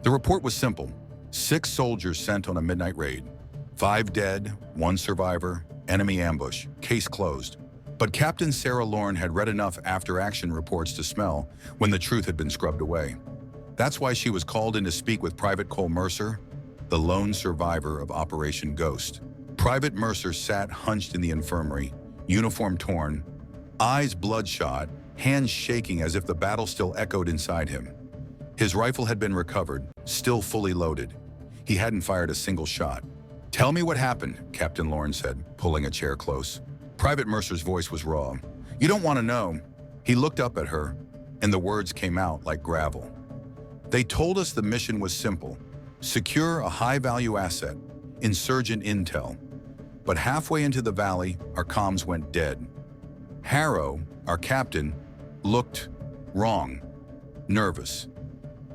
The report was simple. 6 soldiers sent on a midnight raid. 5 dead, 1 survivor, enemy ambush, case closed. But Captain Sarah Lorne had read enough after-action reports to smell when the truth had been scrubbed away. That's why she was called in to speak with Private Cole Mercer, the lone survivor of Operation Ghost. Private Mercer sat hunched in the infirmary, uniform torn, eyes bloodshot, hands shaking as if the battle still echoed inside him. His rifle had been recovered, still fully loaded. He hadn't fired a single shot. "Tell me what happened," Captain Lorne said, pulling a chair close. Private Mercer's voice was raw. "You don't want to know." He looked up at her, and the words came out like gravel. "They told us the mission was simple. Secure a high-value asset, insurgent intel. But halfway into the valley, our comms went dead. Harrow, our captain, looked wrong, nervous.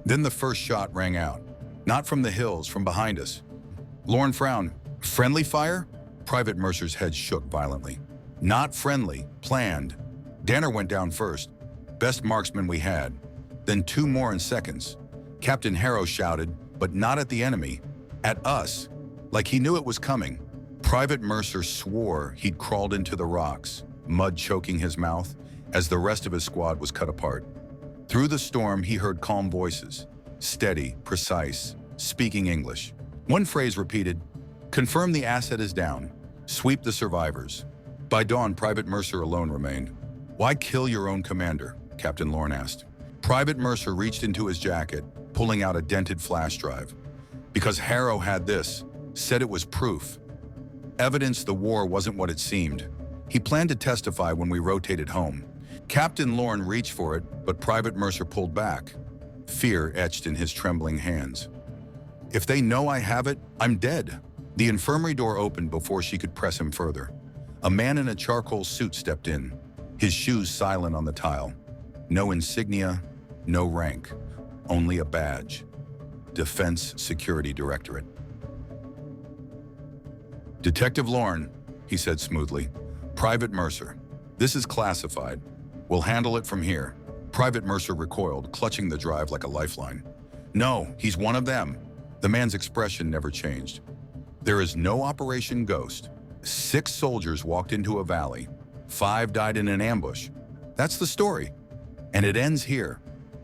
Then the first shot rang out. Not from the hills, from behind us." Lorne frowned. "Friendly fire?" Private Mercer's head shook violently. "Not friendly, planned. Danner went down first. Best marksman we had. Then 2 more in seconds. Captain Harrow shouted, but not at the enemy. At us. Like he knew it was coming." Private Mercer swore he'd crawled into the rocks, mud choking his mouth, as the rest of his squad was cut apart. Through the storm, he heard calm voices, steady, precise, speaking English. One phrase repeated, "Confirm the asset is down. Sweep the survivors." By dawn, Private Mercer alone remained. "Why kill your own commander?" Captain Lorne asked. Private Mercer reached into his jacket, pulling out a dented flash drive. "Because Harrow had this, said it was proof. Evidence the war wasn't what it seemed. He planned to testify when we rotated home." Captain Lorne reached for it, but Private Mercer pulled back. Fear etched in his trembling hands. "If they know I have it, I'm dead." The infirmary door opened before she could press him further. A man in a charcoal suit stepped in, his shoes silent on the tile. No insignia, no rank, only a badge. Defense Security Directorate. "Detective Lorne," he said smoothly. "Private Mercer. This is classified. We'll handle it from here." Private Mercer recoiled, clutching the drive like a lifeline. "No, he's one of them." The man's expression never changed. "There is no Operation Ghost. 6 soldiers walked into a valley. 5 died in an ambush. That's the story. And it ends here."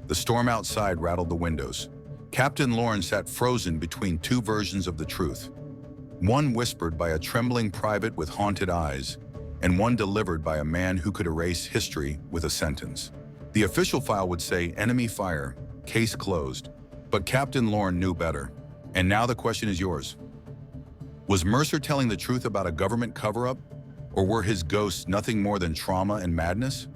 The storm outside rattled the windows. Captain Lorne sat frozen between 2 versions of the truth. One whispered by a trembling private with haunted eyes, and one delivered by a man who could erase history with a sentence. The official file would say enemy fire, case closed, but Captain Lorne knew better. And now the question is yours. Was Mercer telling the truth about a government cover-up, or were his ghosts nothing more than trauma and madness?